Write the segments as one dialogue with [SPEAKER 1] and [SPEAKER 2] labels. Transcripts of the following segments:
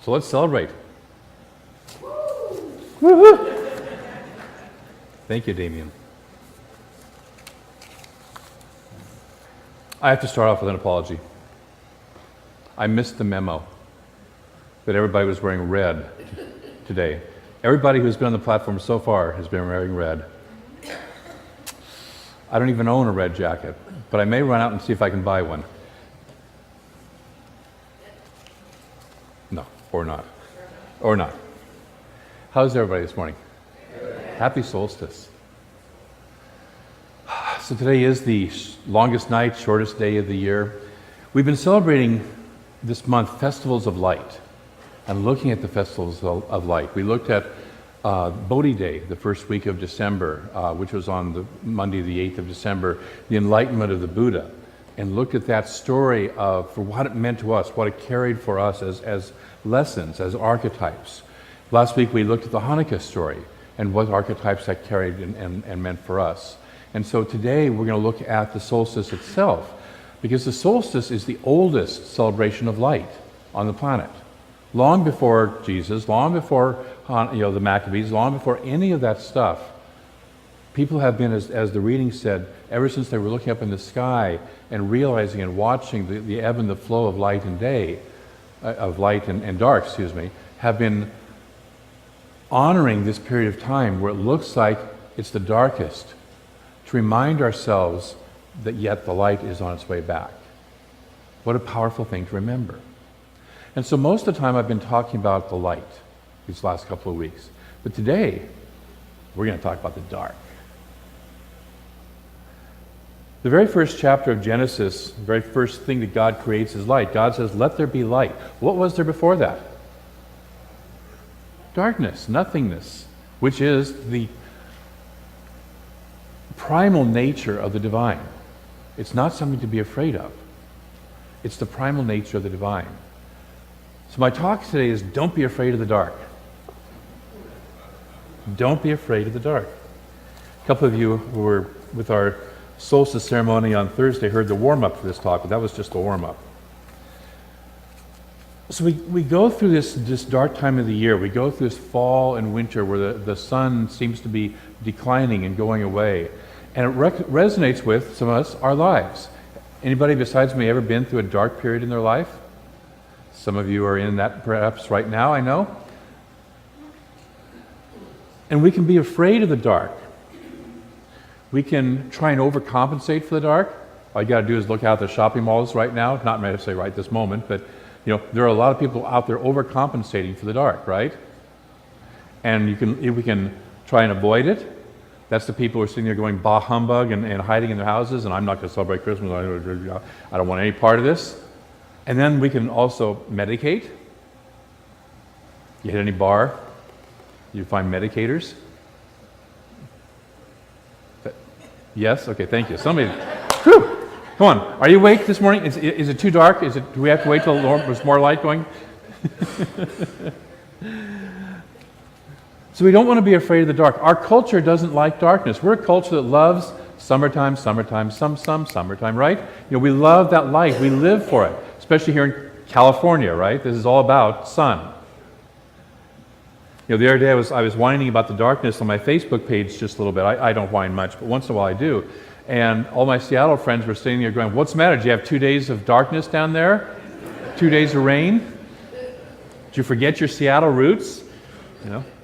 [SPEAKER 1] So let's celebrate. Woo-hoo. Thank you, Damien. I have to start off with an apology. I missed the memo that everybody was wearing red today. Everybody who's been on the platform so far has been wearing red. I don't even own a red jacket, but I may run out and see if I can buy one. No, or not. Or not. How's everybody this morning? Happy solstice. So today is the longest night, shortest day of the year. We've been celebrating this month festivals of light and looking at the festivals of light. We looked at Bodhi Day, the first week of December, which was on the Monday, the 8th of December, the enlightenment of the Buddha, and looked at that story for what it meant to us, what it carried for us as lessons, as archetypes. Last week we looked at the Hanukkah story and what archetypes that carried and meant for us. And so today we're going to look at the solstice itself, because the solstice is the oldest celebration of light on the planet. Long before Jesus, long before the Maccabees, long before any of that stuff, people have been, as the reading said, ever since they were looking up in the sky and realizing and watching the ebb and the flow of light and day, of light and dark, have been honoring this period of time where it looks like it's the darkest, to remind ourselves that yet the light is on its way back. What a powerful thing to remember. And so most of the time I've been talking about the light these last couple of weeks. But today, we're going to talk about the dark. The very first chapter of Genesis, the very first thing that God creates is light. God says, let there be light. What was there before that? Darkness, nothingness, which is the primal nature of the divine. It's not something to be afraid of. It's the primal nature of the divine. So my talk today is don't be afraid of the dark. Don't be afraid of the dark. A couple of you who were with our solstice ceremony on Thursday heard the warm-up for this talk, but that was just a warm-up. So we go through this dark time of the year. We go through this fall and winter where the sun seems to be declining and going away. And it resonates with some of us, our lives. Anybody besides me ever been through a dark period in their life? Some of you are in that perhaps right now, I know. And we can be afraid of the dark. We can try and overcompensate for the dark. All you got to do is look out at the shopping malls right now. Not necessarily right this moment, but there are a lot of people out there overcompensating for the dark, right? And we can try and avoid it. That's the people who are sitting there going bah humbug and hiding in their houses, and I'm not going to celebrate Christmas. I don't want any part of this. And then we can also medicate. You hit any bar, you find medicators. Yes? Okay, thank you. Somebody, whew, come on. Are you awake this morning? Is it too dark? Do we have to wait till there's more light going? So we don't want to be afraid of the dark. Our culture doesn't like darkness. We're a culture that loves summertime, summertime, right? We love that light. We live for it, especially here in California, right? This is all about sun. The other day I was whining about the darkness on my Facebook page just a little bit. I don't whine much, but once in a while I do. And all my Seattle friends were sitting there going, what's the matter? Do you have 2 days of darkness down there? 2 days of rain? Did you forget your Seattle roots?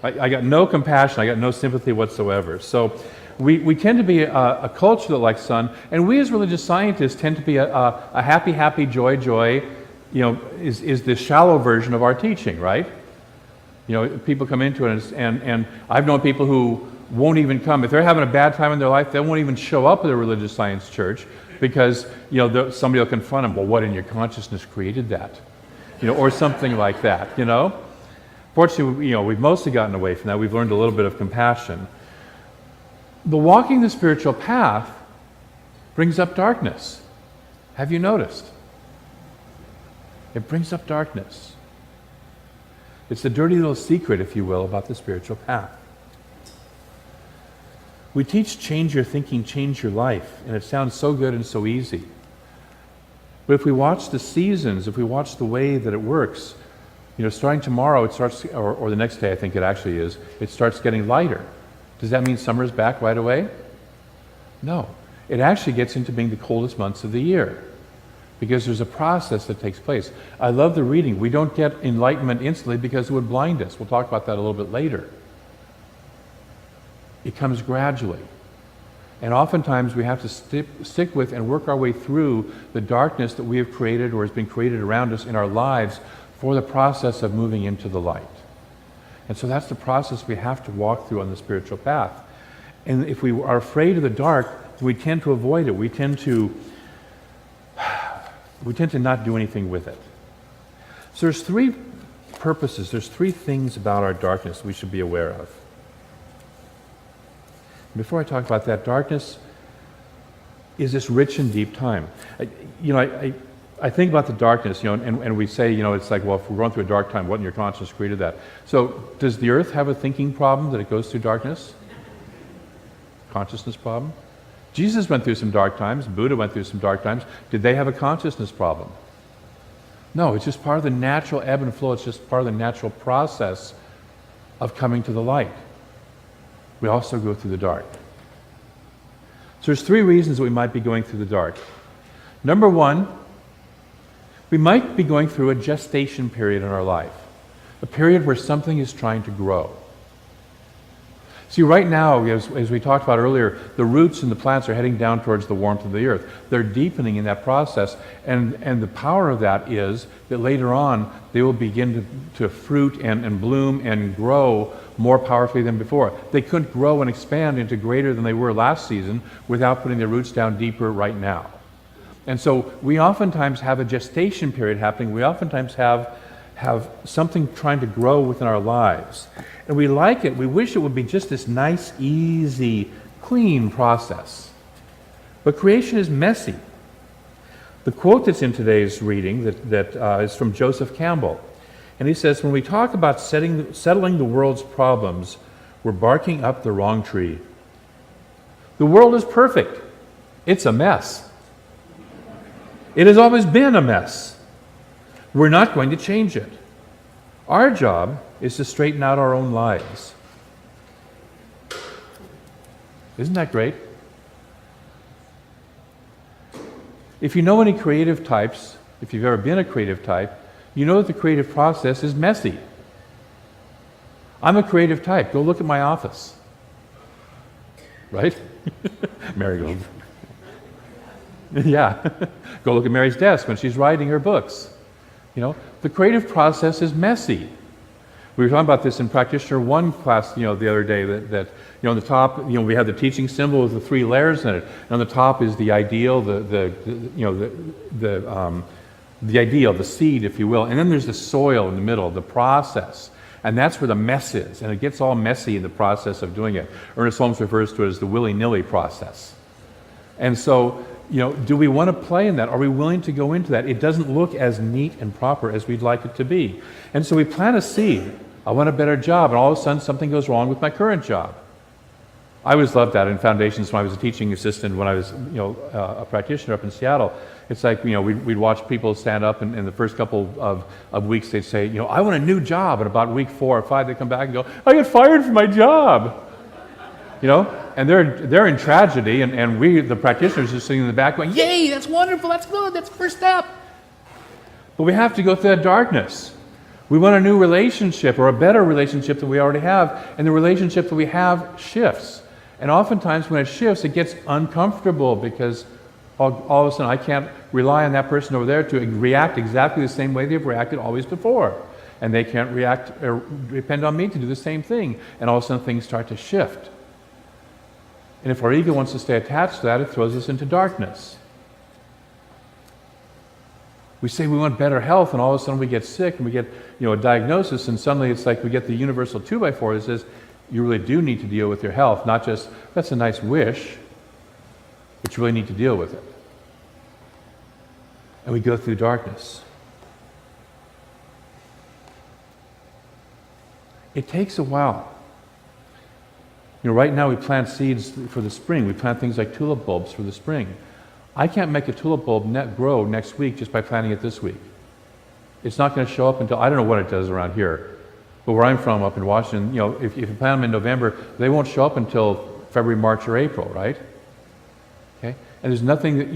[SPEAKER 1] I got no compassion. I got no sympathy whatsoever. So we tend to be a culture that likes sun, and we as religious scientists tend to be a happy, joy, is the shallow version of our teaching, right? People come into it, and I've known people who won't even come. If they're having a bad time in their life, they won't even show up at a religious science church because, somebody will confront them, well, what in your consciousness created that? Or something like that, Fortunately, we've mostly gotten away from that. We've learned a little bit of compassion. But walking the spiritual path brings up darkness. Have you noticed? It brings up darkness. It's the dirty little secret, if you will, about the spiritual path. We teach change your thinking, change your life, and it sounds so good and so easy. But if we watch the seasons, if we watch the way that it works, Starting tomorrow, it starts, or the next day, I think it actually is, it starts getting lighter. Does that mean summer's back right away? No. It actually gets into being the coldest months of the year because there's a process that takes place. I love the reading. We don't get enlightenment instantly because it would blind us. We'll talk about that a little bit later. It comes gradually. And oftentimes we have to stick with and work our way through the darkness that we have created or has been created around us in our lives for the process of moving into the light. And so that's the process we have to walk through on the spiritual path. And if we are afraid of the dark, we tend to avoid it. We tend to not do anything with it. So there's three purposes, there's three things about our darkness we should be aware of. Before I talk about that, darkness is this rich and deep time. I think about the darkness, and we say, it's like, well, if we're going through a dark time, what in your conscience created that? So does the earth have a thinking problem that it goes through darkness? Consciousness problem? Jesus went through some dark times. Buddha went through some dark times. Did they have a consciousness problem? No, it's just part of the natural ebb and flow. It's just part of the natural process of coming to the light. We also go through the dark. So there's three reasons that we might be going through the dark. Number one, we might be going through a gestation period in our life, a period where something is trying to grow. See, right now, as we talked about earlier, the roots in the plants are heading down towards the warmth of the earth. They're deepening in that process, and the power of that is that later on they will begin to fruit and bloom and grow more powerfully than before. They couldn't grow and expand into greater than they were last season without putting their roots down deeper right now. And so we oftentimes have a gestation period happening. We oftentimes have something trying to grow within our lives. And we like it. We wish it would be just this nice, easy, clean process. But creation is messy. The quote that's in today's reading that is from Joseph Campbell. And he says, when we talk about settling the world's problems, we're barking up the wrong tree. The world is perfect. It's a mess. It has always been a mess. We're not going to change it. Our job is to straighten out our own lives. Isn't that great? If you know any creative types, if you've ever been a creative type, you know that the creative process is messy. I'm a creative type. Go look at my office. Right? Mary goes, yeah. Go look at Mary's desk when she's writing her books. The creative process is messy. We were talking about this in Practitioner 1 class, the other day, that on the top, we have the teaching symbol with the three layers in it. And on the top is the ideal, the ideal, the seed, if you will. And then there's the soil in the middle, the process. And that's where the mess is. And it gets all messy in the process of doing it. Ernest Holmes refers to it as the willy-nilly process. And so, do we want to play in that? Are we willing to go into that? It doesn't look as neat and proper as we'd like it to be. And so we plant a seed. I want a better job. And all of a sudden something goes wrong with my current job. I always loved that in foundations when I was a teaching assistant, when I was a practitioner up in Seattle. It's like, we'd watch people stand up and in the first couple of weeks they'd say, I want a new job. And about week 4 or 5 they come back and go, I got fired from my job. And they're in tragedy, and we, the practitioners, are sitting in the back going, yay, that's wonderful, that's good, that's the first step. But we have to go through that darkness. We want a new relationship or a better relationship than we already have, and the relationship that we have shifts. And oftentimes when it shifts, it gets uncomfortable because all of a sudden I can't rely on that person over there to react exactly the same way they've reacted always before. And they can't react or depend on me to do the same thing. And all of a sudden things start to shift. And if our ego wants to stay attached to that, it throws us into darkness. We say we want better health, and all of a sudden we get sick, and we get a diagnosis, and suddenly it's like we get the universal 2x4 that says, you really do need to deal with your health, not just, that's a nice wish, but you really need to deal with it. And we go through darkness. It takes a while. Right now we plant seeds for the spring. We plant things like tulip bulbs for the spring. I can't make a tulip bulb grow next week just by planting it this week. It's not going to show up until, I don't know what it does around here, but where I'm from, up in Washington, if you plant them in November, they won't show up until February, March, or April, right? Okay? And there's nothing that,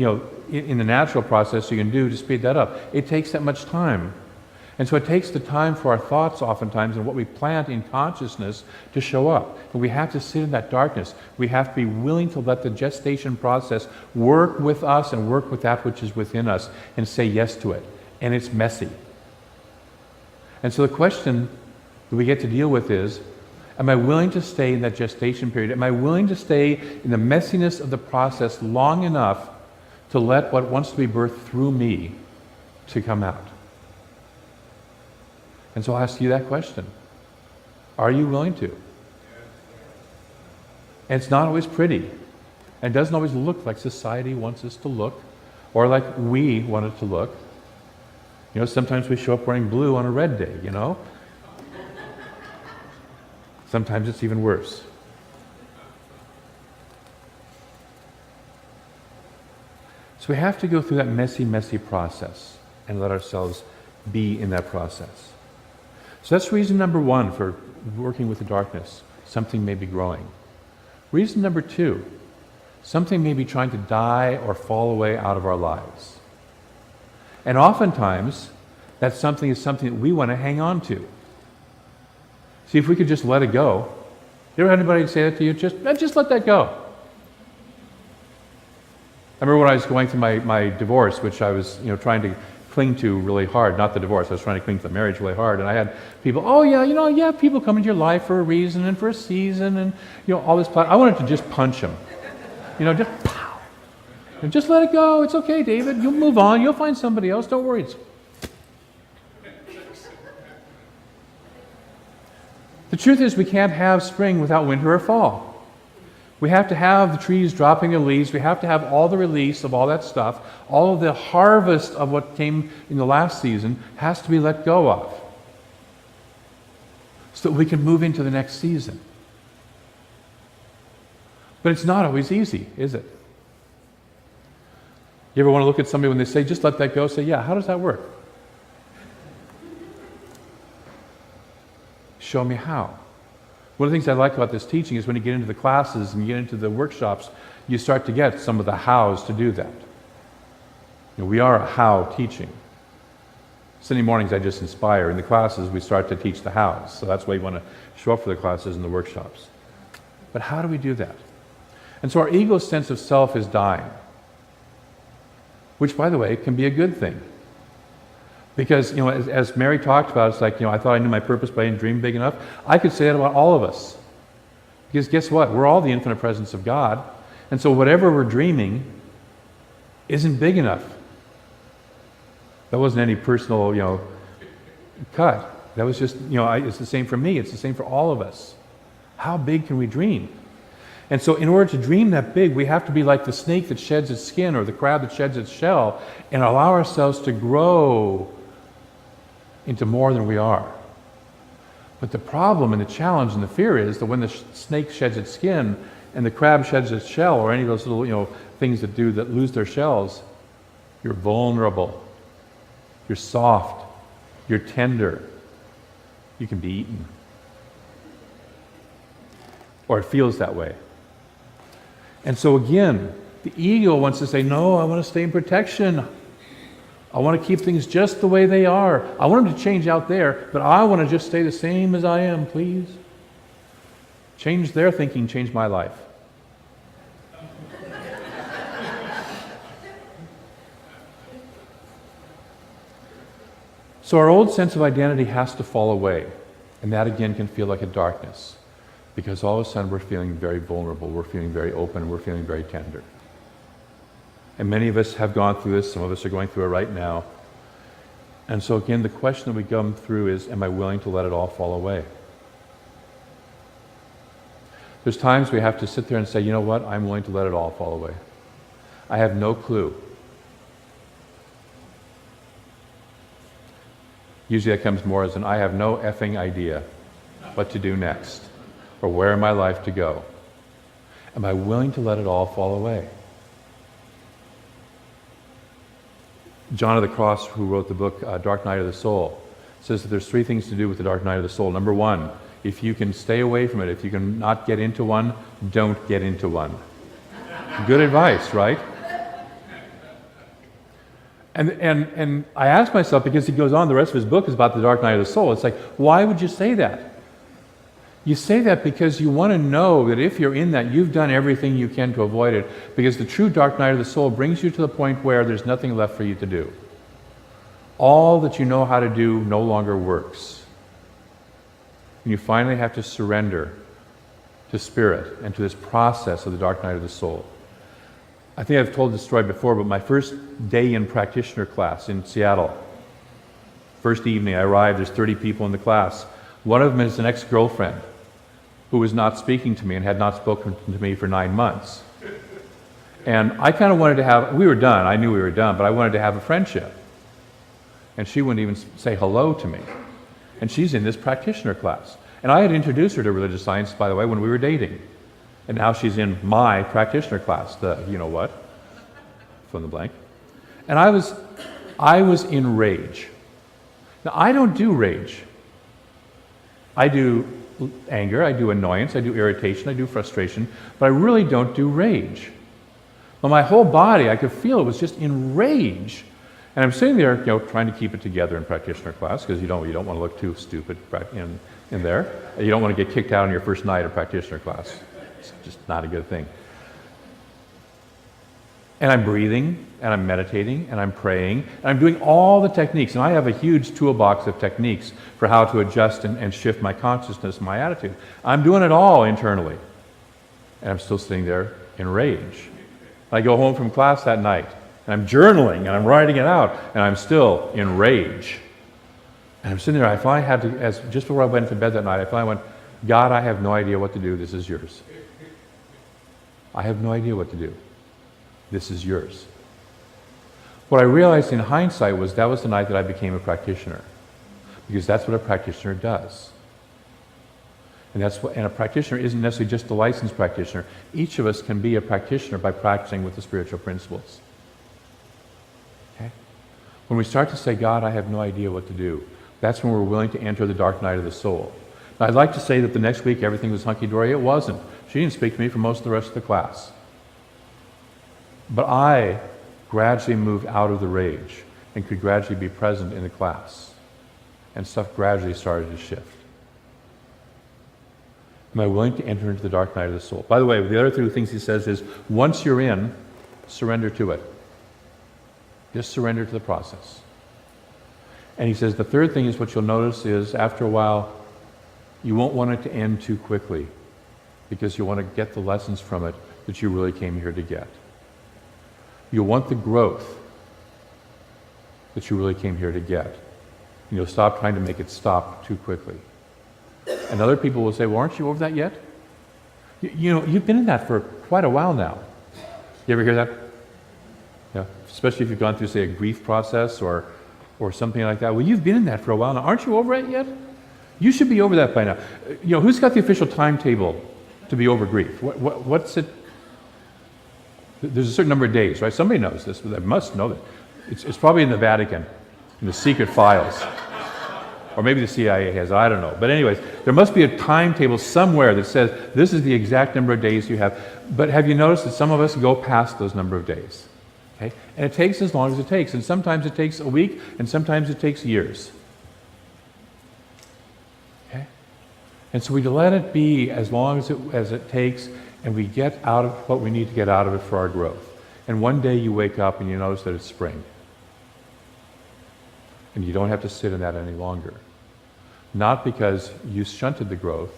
[SPEAKER 1] in the natural process you can do to speed that up. It takes that much time. And so it takes the time for our thoughts oftentimes and what we plant in consciousness to show up. But we have to sit in that darkness. We have to be willing to let the gestation process work with us and work with that which is within us and say yes to it. And it's messy. And so the question that we get to deal with is, am I willing to stay in that gestation period? Am I willing to stay in the messiness of the process long enough to let what wants to be birthed through me to come out? And so I'll ask you that question. Are you willing to? And it's not always pretty. And it doesn't always look like society wants us to look or like we want it to look. Sometimes we show up wearing blue on a red day, Sometimes it's even worse. So we have to go through that messy, messy process and let ourselves be in that process. So that's reason number one for working with the darkness. Something may be growing. Reason number two, something may be trying to die or fall away out of our lives. And oftentimes, that something is something that we want to hang on to. See, if we could just let it go. You ever had anybody say that to you? Just let that go. I remember when I was going through my divorce, which I was trying to cling to really hard. Not the divorce, I was trying to cling to the marriage really hard. And I had people, people come into your life for a reason and for a season and all this. I wanted to just punch them. Just pow. And just let it go. It's okay, David. You'll move on. You'll find somebody else. Don't worry. The truth is we can't have spring without winter or fall. We have to have the trees dropping their leaves. We have to have all the release of all that stuff. All of the harvest of what came in the last season has to be let go of so that we can move into the next season. But it's not always easy, is it? You ever want to look at somebody when they say, just let that go? Say, yeah, how does that work? Show me how. One of the things I like about this teaching is when you get into the classes and you get into the workshops, you start to get some of the hows to do that. We are a how teaching. Sunday mornings I just inspire. In the classes we start to teach the hows. So that's why you want to show up for the classes and the workshops. But how do we do that? And so our ego's sense of self is dying. Which, by the way, can be a good thing. Because, as Mary talked about, it's like, I thought I knew my purpose, but I didn't dream big enough. I could say that about all of us. Because guess what? We're all the infinite presence of God. And so whatever we're dreaming isn't big enough. That wasn't any personal, cut. That was just, it's the same for me. It's the same for all of us. How big can we dream? And so in order to dream that big, we have to be like the snake that sheds its skin or the crab that sheds its shell and allow ourselves to grow into more than we are. But the problem and the challenge and the fear is that when the snake sheds its skin and the crab sheds its shell or any of those little things that lose their shells, you're vulnerable, you're soft, you're tender, you can be eaten. Or it feels that way. And so again, the ego wants to say, no, I want to stay in protection. I want to keep things just the way they are. I want them to change out there, but I want to just stay the same as I am, please. Change their thinking, change my life. So our old sense of identity has to fall away, and that again can feel like a darkness, because all of a sudden we're feeling very vulnerable, we're feeling very open, we're feeling very tender. And many of us have gone through this, some of us are going through it right now. And so again, the question that we come through is, am I willing to let it all fall away? There's times we have to sit there and say, you know what, I'm willing to let it all fall away. I have no clue. Usually that comes more as I have no effing idea what to do next, or where in my life to go. Am I willing to let it all fall away? John of the Cross, who wrote the book Dark Night of the Soul, says that there's three things to do with the dark night of the soul. Number one, if you can stay away from it, if you can not get into one, don't get into one. Good advice, right? And I ask myself, because he goes on, the rest of his book is about the dark night of the soul. It's like, why would you say that? You say that because you want to know that if you're in that, you've done everything you can to avoid it, because the true dark night of the soul brings you to the point where there's nothing left for you to do. All that you know how to do no longer works. And you finally have to surrender to spirit and to this process of the dark night of the soul. I think I've told this story before, but my first day in practitioner class in Seattle, first evening I arrived, there's 30 people in the class. One of them is an ex-girlfriend who was not speaking to me and had not spoken to me for 9 months. And I kind of wanted to have, we were done, I knew we were done, but I wanted to have a friendship. And she wouldn't even say hello to me. And she's in this practitioner class. And I had introduced her to religious science, by the way, when we were dating. And now she's in my practitioner class, the you know what, fill in the blank. And I was in rage. Now, I don't do rage. I do anger, I do annoyance, I do irritation, I do frustration, but I really don't do rage. But my whole body, I could feel it was just in rage. And I'm sitting there, trying to keep it together in practitioner class, because you don't want to look too stupid in there. You don't want to get kicked out on your first night of practitioner class. It's just not a good thing. And I'm breathing, and I'm meditating, and I'm praying, and I'm doing all the techniques. And I have a huge toolbox of techniques for how to adjust and shift my consciousness and my attitude. I'm doing it all internally. And I'm still sitting there in rage. I go home from class that night, and I'm journaling, and I'm writing it out, and I'm still in rage. And I'm sitting there, I finally had to, just before I went to bed that night, I finally went, God, I have no idea what to do, this is yours. I have no idea what to do. This is yours. What I realized in hindsight was that was the night that I became a practitioner. Because that's what a practitioner does. And a practitioner isn't necessarily just a licensed practitioner. Each of us can be a practitioner by practicing with the spiritual principles. Okay? When we start to say, God, I have no idea what to do, that's when we're willing to enter the dark night of the soul. Now, I'd like to say that the next week everything was hunky-dory. It wasn't. She didn't speak to me for most of the rest of the class. But I gradually moved out of the rage and could gradually be present in the class. And stuff gradually started to shift. Am I willing to enter into the dark night of the soul? By the way, the other two things he says is, once you're in, surrender to it. Just surrender to the process. And he says the third thing is, what you'll notice is, after a while, you won't want it to end too quickly, because you want to get the lessons from it that you really came here to get. You'll want the growth that you really came here to get. And you'll stop trying to make it stop too quickly. And other people will say, well, aren't you over that yet? You've been in that for quite a while now. You ever hear that? Yeah. Especially if you've gone through, say, a grief process or something like that. Well, you've been in that for a while now. Aren't you over it yet? You should be over that by now. Who's got the official timetable to be over grief? What's it? There's a certain number of days, right? Somebody knows this, but they must know that. It's probably in the Vatican, in the secret files. Or maybe the CIA has it, I don't know. But anyways, there must be a timetable somewhere that says this is the exact number of days you have. But have you noticed that some of us go past those number of days? Okay? And it takes as long as it takes. And sometimes it takes a week, and sometimes it takes years. Okay? And so we let it be as long as it takes, and we get out of what we need to get out of it for our growth. And one day you wake up and you notice that it's spring. And you don't have to sit in that any longer. Not because you shunted the growth,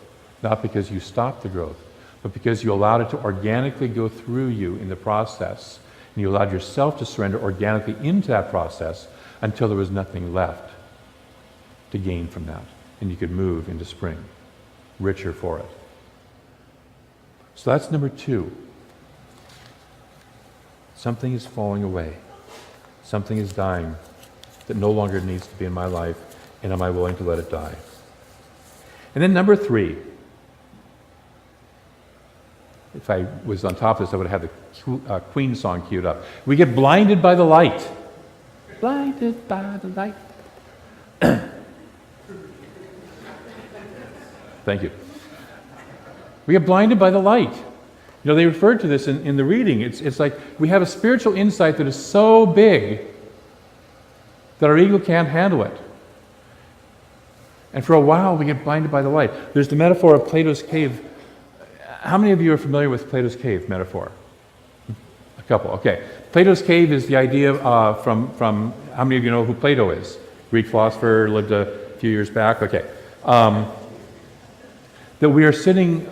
[SPEAKER 1] not because you stopped the growth, but because you allowed it to organically go through you in the process, and you allowed yourself to surrender organically into that process until there was nothing left to gain from that. And you could move into spring, richer for it. So that's number 2. Something is falling away. Something is dying that no longer needs to be in my life, and am I willing to let it die? And then number 3. If I was on top of this, I would have the Queen song queued up. We get blinded by the light. blinded by the light. Thank you. We get blinded by the light. You know, they referred to this in the reading. It's like we have a spiritual insight that is so big that our ego can't handle it. And for a while, we get blinded by the light. There's the metaphor of Plato's cave. How many of you are familiar with Plato's cave metaphor? A couple, okay. Plato's cave is the idea from how many of you know who Plato is? Greek philosopher, lived a few years back, okay. That we are sitting,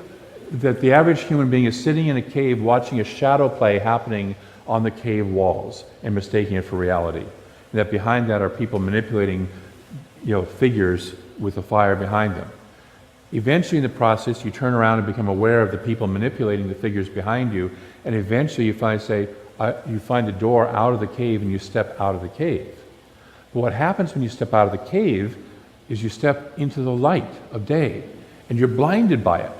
[SPEAKER 1] that the average human being is sitting in a cave watching a shadow play happening on the cave walls and mistaking it for reality. And that behind that are people manipulating, figures with a fire behind them. Eventually in the process, you turn around and become aware of the people manipulating the figures behind you, and eventually you find a door out of the cave and you step out of the cave. But what happens when you step out of the cave is you step into the light of day, and you're blinded by it.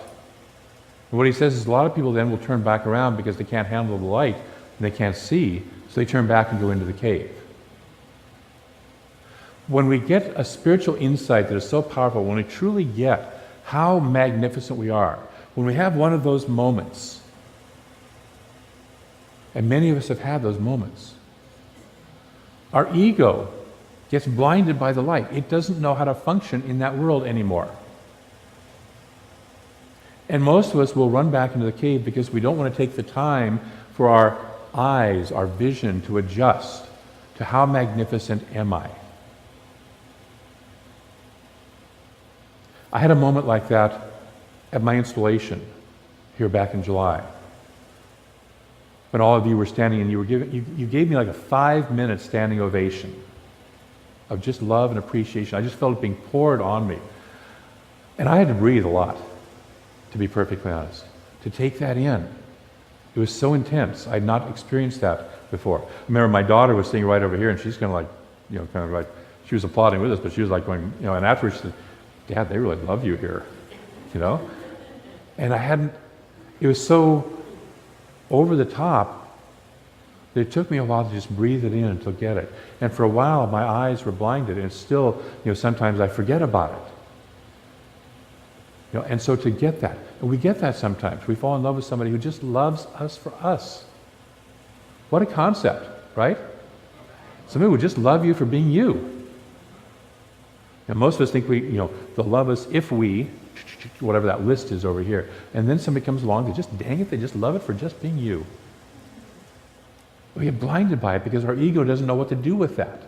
[SPEAKER 1] And what he says is a lot of people then will turn back around because they can't handle the light and they can't see, so they turn back and go into the cave. When we get a spiritual insight that is so powerful, when we truly get how magnificent we are, when we have one of those moments, and many of us have had those moments, our ego gets blinded by the light. It doesn't know how to function in that world anymore. And most of us will run back into the cave because we don't want to take the time for our eyes, our vision to adjust to how magnificent am I. I had a moment like that at my installation here back in July, when all of you were standing and you gave me like a 5-minute standing ovation of just love and appreciation. I just felt it being poured on me. And I had to breathe a lot, to be perfectly honest, to take that in. It was so intense. I had not experienced that before. I remember my daughter was sitting right over here, and she's kind of like, she was applauding with us, but she was like going, and afterwards she said, Dad, they really love you here, And it was so over the top that it took me a while to just breathe it in and to get it. And for a while, my eyes were blinded, and still, sometimes I forget about it. And so to get that, and we get that sometimes. We fall in love with somebody who just loves us for us. What a concept, right? Somebody would just love you for being you. And most of us think they'll love us if we, whatever that list is over here. And then somebody comes along, they just love it for just being you. We get blinded by it because our ego doesn't know what to do with that.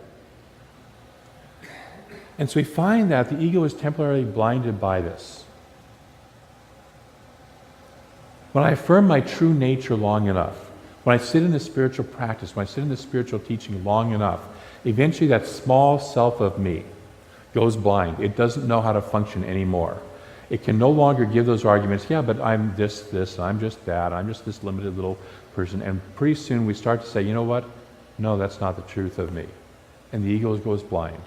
[SPEAKER 1] And so we find that the ego is temporarily blinded by this. When I affirm my true nature long enough, when I sit in the spiritual practice, when I sit in the spiritual teaching long enough, eventually that small self of me goes blind. It doesn't know how to function anymore. It can no longer give those arguments, but I'm this, I'm just that, I'm just this limited little person. And pretty soon we start to say, you know what? No, that's not the truth of me. And the ego goes blind.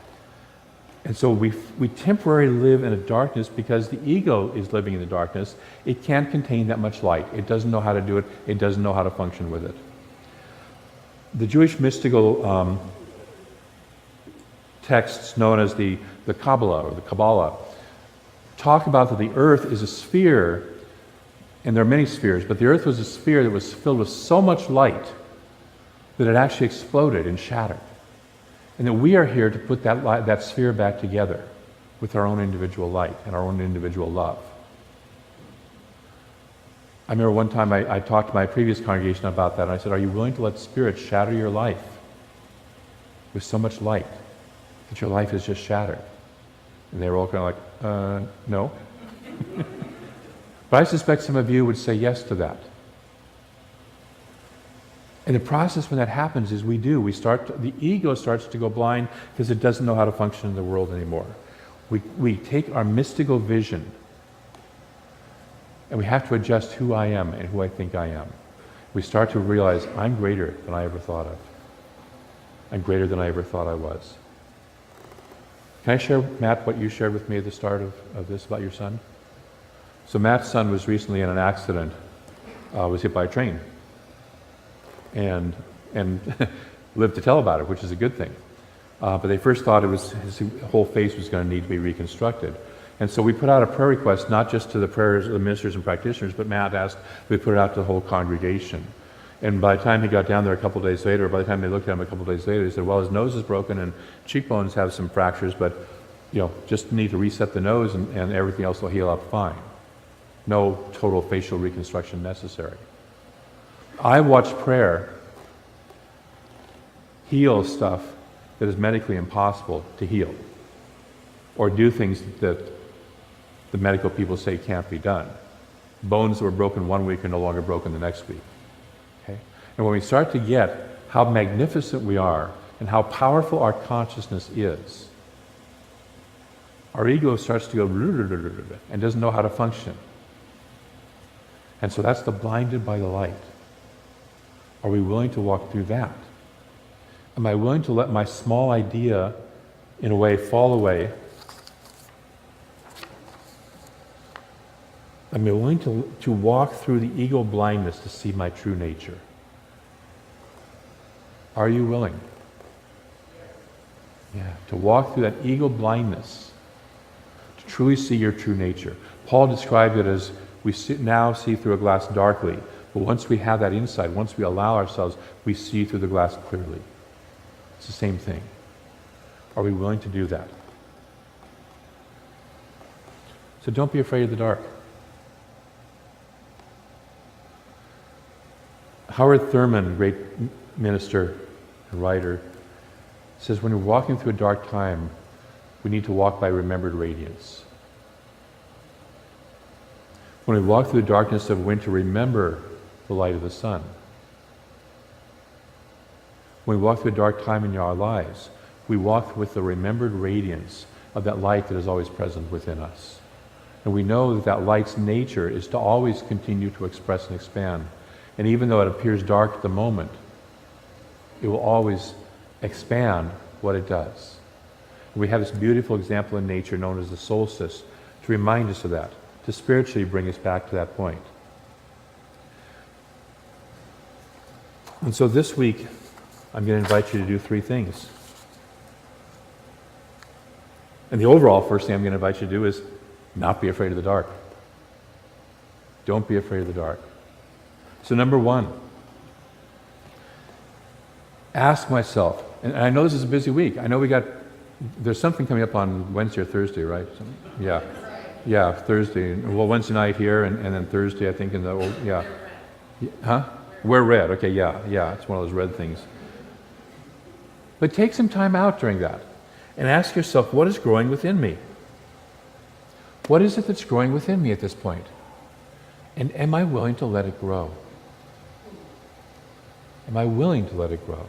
[SPEAKER 1] And so we temporarily live in a darkness because the ego is living in the darkness. It can't contain that much light. It doesn't know how to do it. It doesn't know how to function with it. The Jewish mystical texts known as the Kabbalah or the Kabbalah talk about that the earth is a sphere, and there are many spheres, but the earth was a sphere that was filled with so much light that it actually exploded and shattered. And that we are here to put that sphere back together with our own individual light and our own individual love. I remember one time I talked to my previous congregation about that, and I said, are you willing to let spirit shatter your life with so much light that your life is just shattered? And they were all kind of like, no. But I suspect some of you would say yes to that. And the process when that happens is the ego starts to go blind because it doesn't know how to function in the world anymore. We take our mystical vision and we have to adjust who I am and who I think I am. We start to realize I'm greater than I ever thought of. I'm greater than I ever thought I was. Can I share, Matt, what you shared with me at the start of this about your son? So Matt's son was recently in an accident, was hit by a train. And lived to tell about it, which is a good thing. But they first thought his whole face was going to need to be reconstructed. And so we put out a prayer request, not just to the prayers of the ministers and practitioners, but Matt asked we put it out to the whole congregation. And by the time he got down there a couple of days later, or by the time they looked at him a couple of days later, he said, well, his nose is broken and cheekbones have some fractures, but just need to reset the nose and everything else will heal up fine. No total facial reconstruction necessary. I watch prayer heal stuff that is medically impossible to heal, or do things that the medical people say can't be done. Bones that were broken one week are no longer broken the next week. Okay? And when we start to get how magnificent we are and how powerful our consciousness is, our ego starts to go and doesn't know how to function. And so that's the blinded by the light. Are we willing to walk through that? Am I willing to let my small idea, in a way, fall away? Am I willing to walk through the ego blindness to see my true nature? Are you willing? Yeah, to walk through that ego blindness, to truly see your true nature. Paul described it as we now see through a glass darkly, but once we have that insight, once we allow ourselves, we see through the glass clearly. It's the same thing. Are we willing to do that? So don't be afraid of the dark. Howard Thurman, great minister and writer, says when we're walking through a dark time, we need to walk by remembered radiance. When we walk through the darkness of winter, remember the light of the sun. When we walk through a dark time in our lives, we walk with the remembered radiance of that light that is always present within us. And we know that that light's nature is to always continue to express and expand. And even though it appears dark at the moment, it will always expand what it does. And we have this beautiful example in nature known as the solstice to remind us of that, to spiritually bring us back to that point. And so this week, I'm going to invite you to do 3 things. And the overall first thing I'm going to invite you to do is not be afraid of the dark. Don't be afraid of the dark. So number 1, ask myself, and I know this is a busy week. I know there's something coming up on Wednesday or Thursday, right? Yeah, Thursday. Well, Wednesday night here, and then Thursday, I think, in the old, yeah. Huh? Wear red. Okay, yeah. It's one of those red things. But take some time out during that and ask yourself, what is growing within me? What is it that's growing within me at this point? And am I willing to let it grow? Am I willing to let it grow?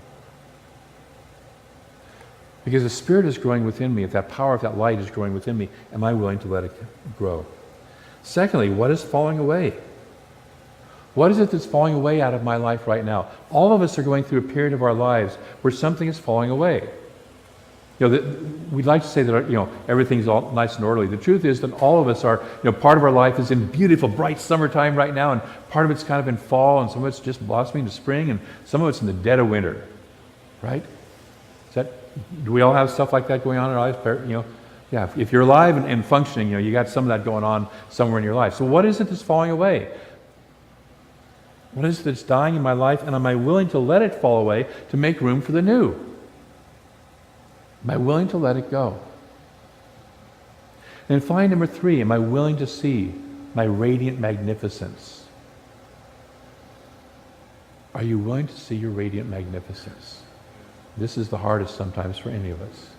[SPEAKER 1] Because the Spirit is growing within me, if that power of that light is growing within me, am I willing to let it grow? Secondly, what is falling away? What is it that's falling away out of my life right now? All of us are going through a period of our lives where something is falling away. We'd like to say that everything's all nice and orderly. The truth is that all of us are, part of our life is in beautiful, bright summertime right now, and part of it's kind of in fall, and some of it's just blossoming to spring, and some of it's in the dead of winter, right? Do we all have stuff like that going on in our lives? Yeah. If you're alive and functioning, you got some of that going on somewhere in your life. So what is it that's falling away? What is it that's dying in my life, and am I willing to let it fall away to make room for the new? Am I willing to let it go? And finally, number 3, am I willing to see my radiant magnificence? Are you willing to see your radiant magnificence? This is the hardest sometimes for any of us.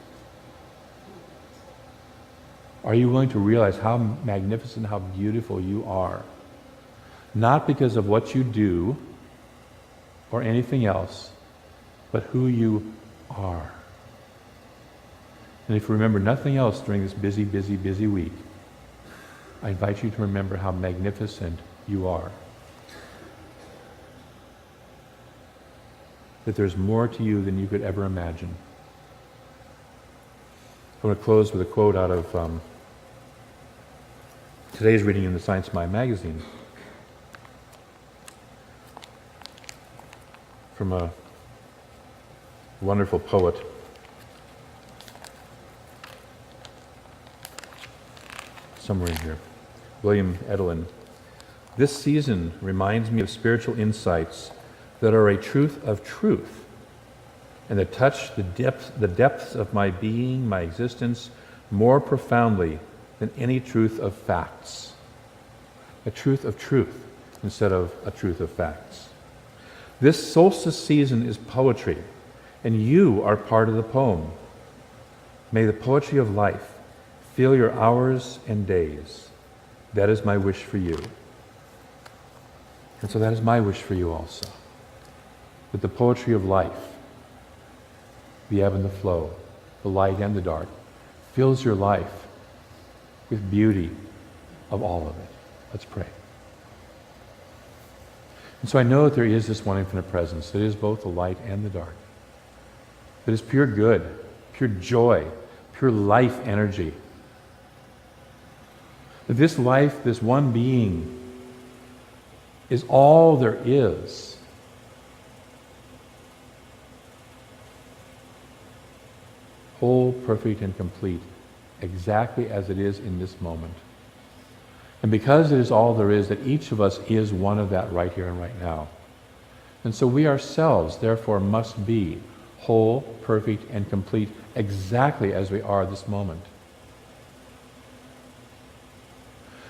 [SPEAKER 1] Are you willing to realize how magnificent, how beautiful you are? Not because of what you do or anything else, but who you are. And if you remember nothing else during this busy, busy, busy week, I invite you to remember how magnificent you are. That there's more to you than you could ever imagine. I want to close with a quote out of today's reading in the Science Mind magazine from a wonderful poet somewhere in here. William Edelin. This season reminds me of spiritual insights that are a truth of truth and that touch the depths of my being, my existence, more profoundly than any truth of facts. A truth of truth instead of a truth of facts. This solstice season is poetry, and you are part of the poem. May the poetry of life fill your hours and days. That is my wish for you. And so that is my wish for you also. That the poetry of life, the ebb and the flow, the light and the dark, fills your life with beauty of all of it. Let's pray. And so I know that there is this one infinite presence that is both the light and the dark, that is pure good, pure joy, pure life energy. That this life, this one being, is all there is. Whole, perfect, and complete, exactly as it is in this moment. And because it is all there is, that each of us is one of that right here and right now. And so we ourselves, therefore, must be whole, perfect, and complete, exactly as we are this moment.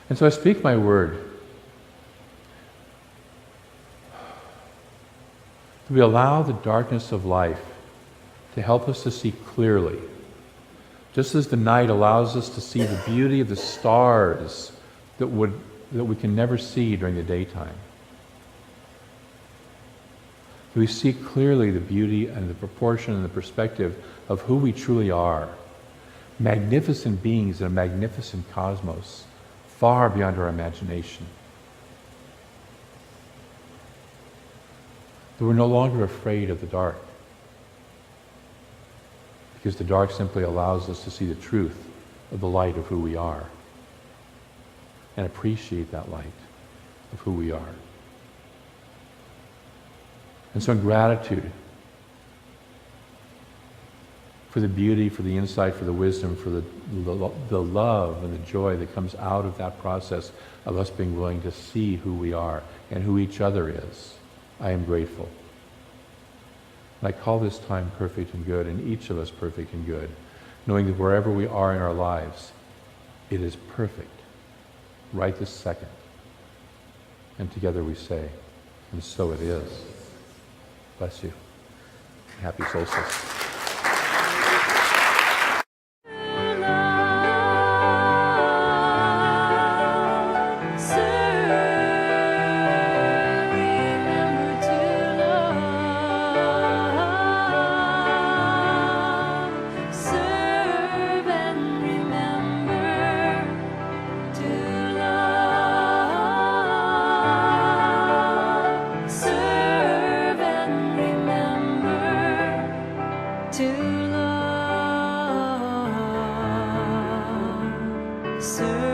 [SPEAKER 1] And so I speak my word that we allow the darkness of life to help us to see clearly, just as the night allows us to see the beauty of the stars that we can never see during the daytime. We see clearly the beauty and the proportion and the perspective of who we truly are. Magnificent beings in a magnificent cosmos, far beyond our imagination. That we're no longer afraid of the dark, because the dark simply allows us to see the truth of the light of who we are and appreciate that light of who we are. And so in gratitude for the beauty, for the insight, for the wisdom, for the love and the joy that comes out of that process of us being willing to see who we are and who each other is, I am grateful. And I call this time perfect and good, and each of us perfect and good, knowing that wherever we are in our lives, it is perfect, right this second. And together we say, and so it is. Bless you. Happy solstice.
[SPEAKER 2] To love, serve.